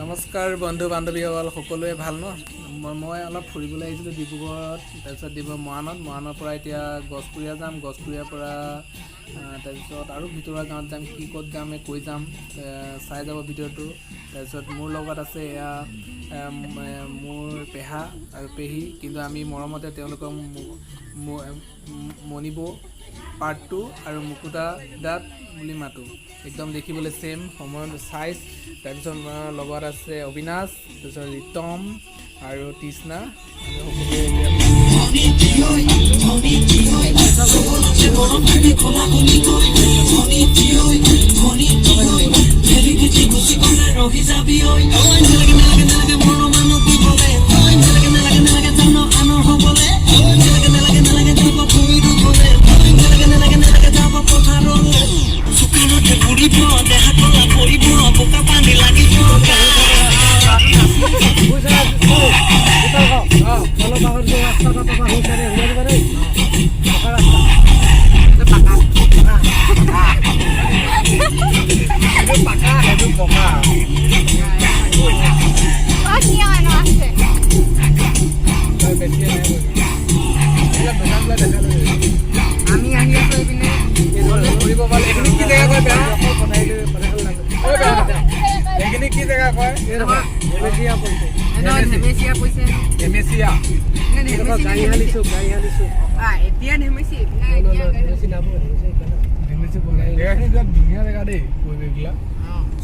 নমস্কাৰ বন্ধু বান্ধৱীসকল সকলোৱে ভাল ন মই অলপ ফুৰিবলৈ আহিছিলোঁ ডিব্ৰুগড়ত তাৰপিছত মৰাণৰ পৰা এতিয়া গছপুৰীয়া যাম গছপুৰীয়াৰ পৰা তাৰপিছত আৰু ভিতৰুৱা গাঁৱত যাম কি ক'ত যাম কৈ যাম চাই যাব ভিডিঅ'টো তাৰপিছত মোৰ লগত আছে এয়া মোৰ পেহা আৰু পেহী কিন্তু আমি মৰমতে তেওঁলোকক মণিবৌ পাৰ্ট 2 আৰু মুকুতা দাঁত বুলি মাতোঁ একদম দেখিবলৈ সেম সময়ত সাইজ তাৰপিছত লগত আছে অবিনাশ তাৰপিছত ৰিতম আৰু তৃষ্ণা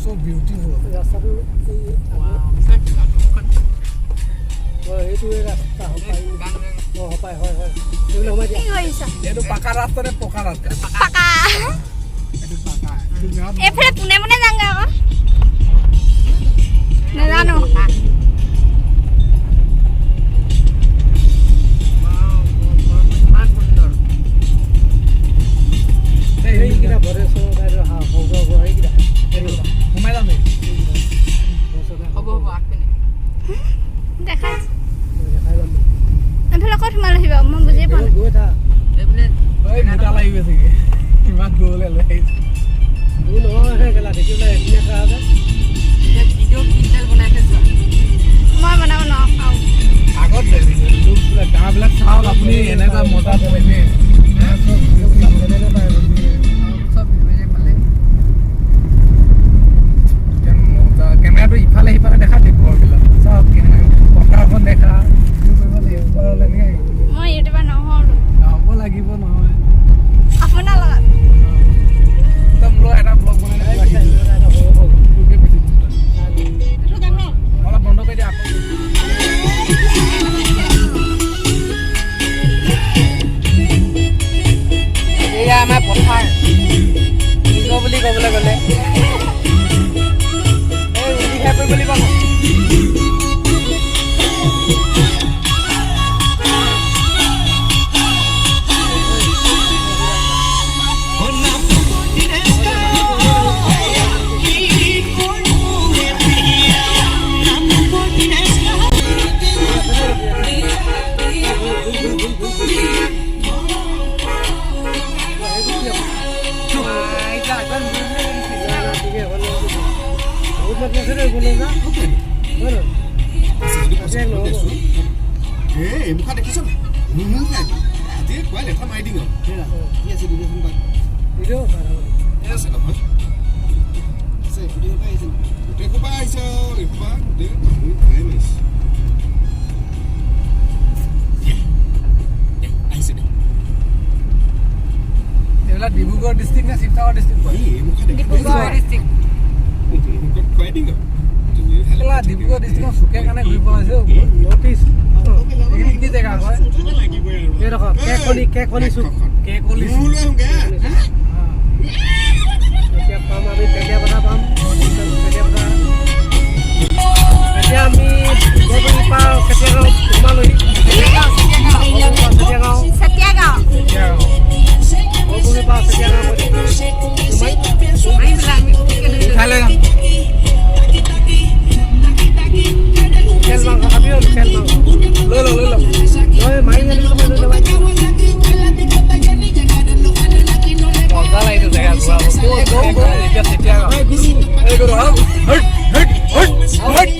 So beautiful. ডিব্ৰুগড় ডিস্ট্ৰিক্ট নে শিৱসাগৰ ডিস্ট্ৰিক্ট ডিব্ৰুগড় ডিস্ট্ৰিক্ট ডিব্ৰুগড় ডিস্ট্ৰিক্টৰ চুকে কাৰণে ঘূৰিব আছে নৰ্থ ইষ্ট এইখিনি কি জেগা হয় কেকলি চুক এতিয়া পাম আমি পেটিয়াপতা পাম এতিয়া আমি কেতিয়াগাঁও সোমালোহি Hey,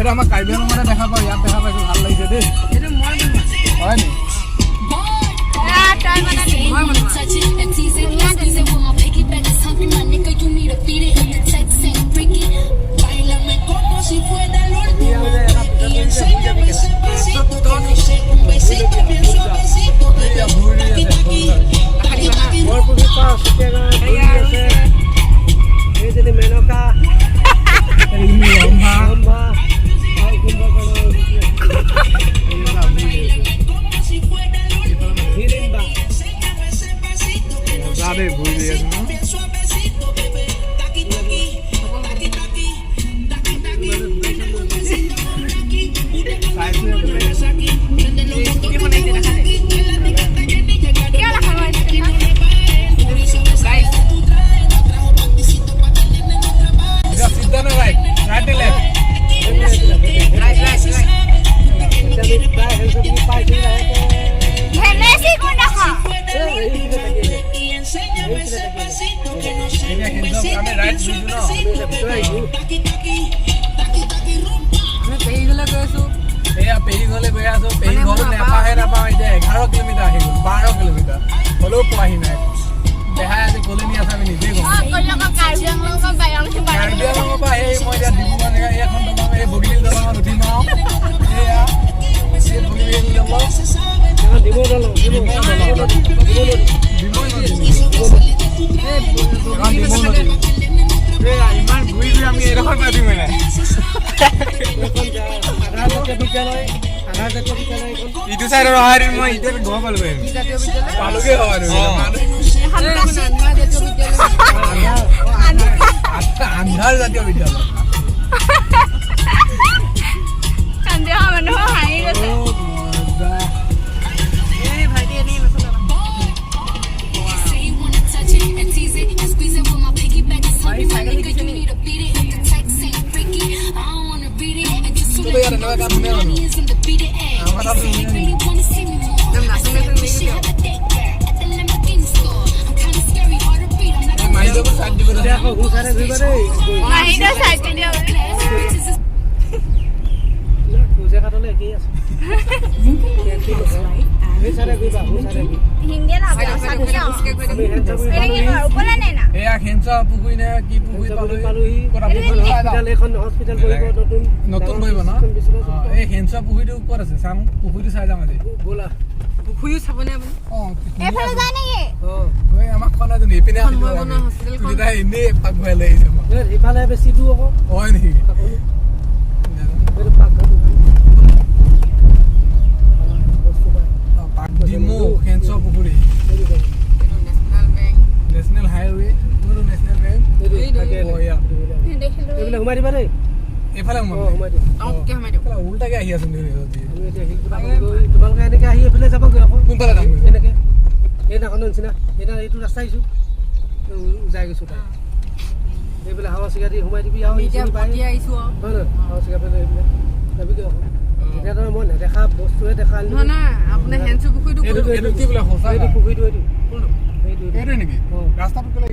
এইটো আমাৰ কাৰ্বি আংলঙতে দেখা পাওঁ, ইয়াত দেখা পাইছোঁ, ভাল লাগিছে দেই। এইটো মই বনোৱা। হয় নি? ইটো চাইডৰ অহাৰ মই এতিয়া গম পালোঁ পালোগে আন্ধাৰ জাতীয় বিদ্যালয় নতুন বহিব ন এই হেঞ্চা পুখুৰীটো ক'ত আছে চাওঁ পুখুৰীটো চাই যাম আজি ব'লা পুখুৰীও চাবনে আপুনি আমাক খোৱা নাই এইপিনে এনেই পাক ভৰাই লৈ আহিছে ইফালে বেছি দূৰ আকৌ হয় নেকি ডিমু হেঞ্চা পুখুৰী নেশ্যনেল হাইৱে নেশ্যনেল বেংক এইবিলাক সোমাই দিবা দেই এইফালে উল্টাকে আহি আছো তোমালোকে এনেকে আহি এইফালে যাবগৈ আকৌ কোনফালে যাম এনেকে এইদিনাখনৰ নিচিনা সেইদিনা এইটো ৰাস্তা আহিছোঁ যাই গৈছোঁ তাই এইবিলাক হাৱা চিগা দি সোমাই দিবি আৰু আহিছোঁ হয় নহয় হাৱা চিগা পেলাই এইবিলাক যাবিগৈ আকৌ এতিয়া ধৰ মই নেদেখা বস্তুৱে দেখা আনিলোঁ আপোনাৰ হেঞ্চু পুখুৰীটো কি বোলে সঁচা এইটো পুখুৰীটো এইটো নেকি ৰাস্তাটো কেলে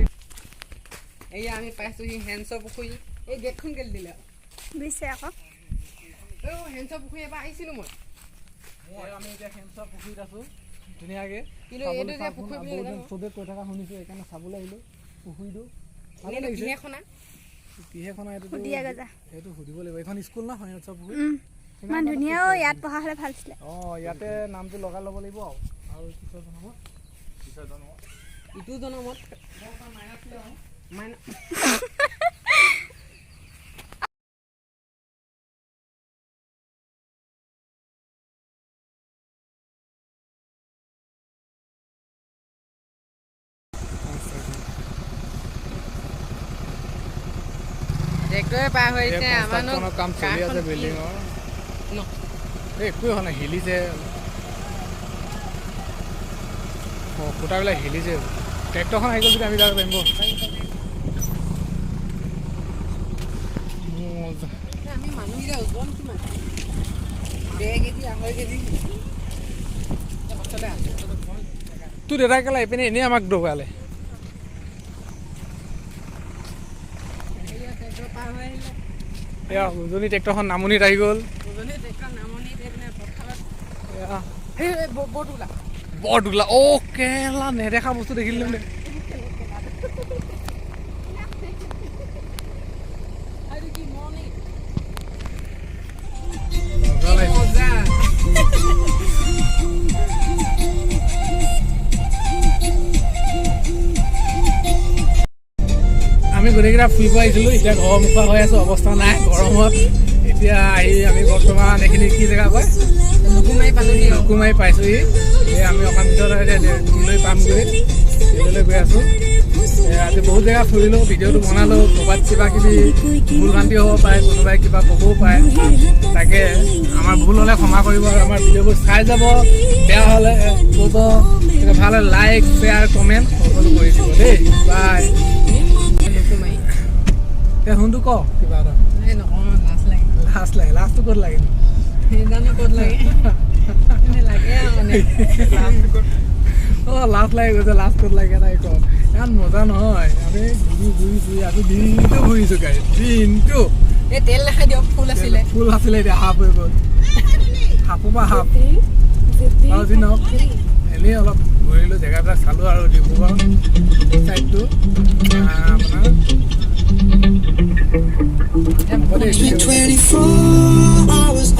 এই আমি পাইছোঁহি হেঞ্চৰ পুখুৰী এই গেটখন কেলে দিলে দিছে আকৌ হেঞ্চৰ পুখুৰী এবাৰ আহিছিলোঁ মই আমি এতিয়া হেঞ্চৰ পুখুৰীত আছোঁ ধুনীয়াকৈ কিন্তু এইটো যে পুখুৰী চবেই কৈ থকা শুনিছোঁ সেইকাৰণে চাবলৈ আহিলোঁ পুখুৰীটো ভালে লাগিছে পিহেখনা সেইটো সুধিব লাগিব এইখন স্কুল না হেঞ্চৰ পুখুৰী ইমান ধুনীয়া ইয়াত পঢ়া হ'লে ভাল আছিলে ইয়াতে নামটো লগাই ল'ব লাগিব আৰু পিছৰ জনমত ইটো জনমত ট্ৰেক্টৰে পাৰ হৈছে আমাৰ কাম চলি আছে বিল্ডিঙৰ একোৱে হোৱা নাই হিলিছে খুঁটাবিলাক হিলিছে ট্ৰেক্টৰখন আহি গ'ল যদি আমি যাব পাৰিম আমি মানুহকেইটা ওজন কিমান 2 কেজি 2.5 কেজি তোৰ দেউতাই কেলা এইপিনে এনেই আমাক দৌৰালে এয়া উজনি ট্ৰেক্টৰখন নামনিত আহি গ'ল বৰদোলা অ' কেলা নেদেখা বস্তু দেখিলোঁ দে আমি গোটেইকেইটা ফুৰিব আহিছিলোঁ এতিয়া ঘৰৰ মুখা হৈ আছোঁ অৱস্থা নাই গৰমত এতিয়া আহি আমি বৰ্তমান এইখিনি কি জেগা কয় লুকুমাৰী পাইছোঁহি এই আমি অকণ ভিতৰত দিলৈ পামগৈ দিলৈ গৈ আছোঁ আজি বহুত জেগা ফুৰিলোঁ ভিডিঅ'টো বনালোঁ ক'ৰবাত কিবা কিবি ভুল ভ্ৰান্তি হ'ব পাৰে কোনোবাই কিবা ক'বও পাৰে তাকে আমাৰ ভুল হ'লে ক্ষমা কৰিব আৰু আমাৰ ভিডিঅ'বোৰ চাই যাব বেয়া হ'লে ক'ব ভাল হ'লে লাইক শ্বেয়াৰ কমেণ্ট সকলো কৰি দিব দেই বাই এতিয়া শুনটো ক কিবা এটা লাজ লাগে লাজটো ক'ত লাগে অঁ লাজ লাগে গৈছে লাজ ক'ত লাগে তাই ক ইমান মজা নহয় আমি ঘূৰি আমি দিনটো ঘূৰিছোঁ গাড়ী দিনটো এই তেল দেখাই দিয়ক ফুল আছিলে এতিয়া হাফ হৈ গ'ল হাফৰ পৰা হাফ আৰু যি নহওক এনেই অলপ ঘূৰিলোঁ জেগাবিলাক চালোঁ আৰু ডিব্ৰুগড় ছাইডটো আপোনাৰ 24 hours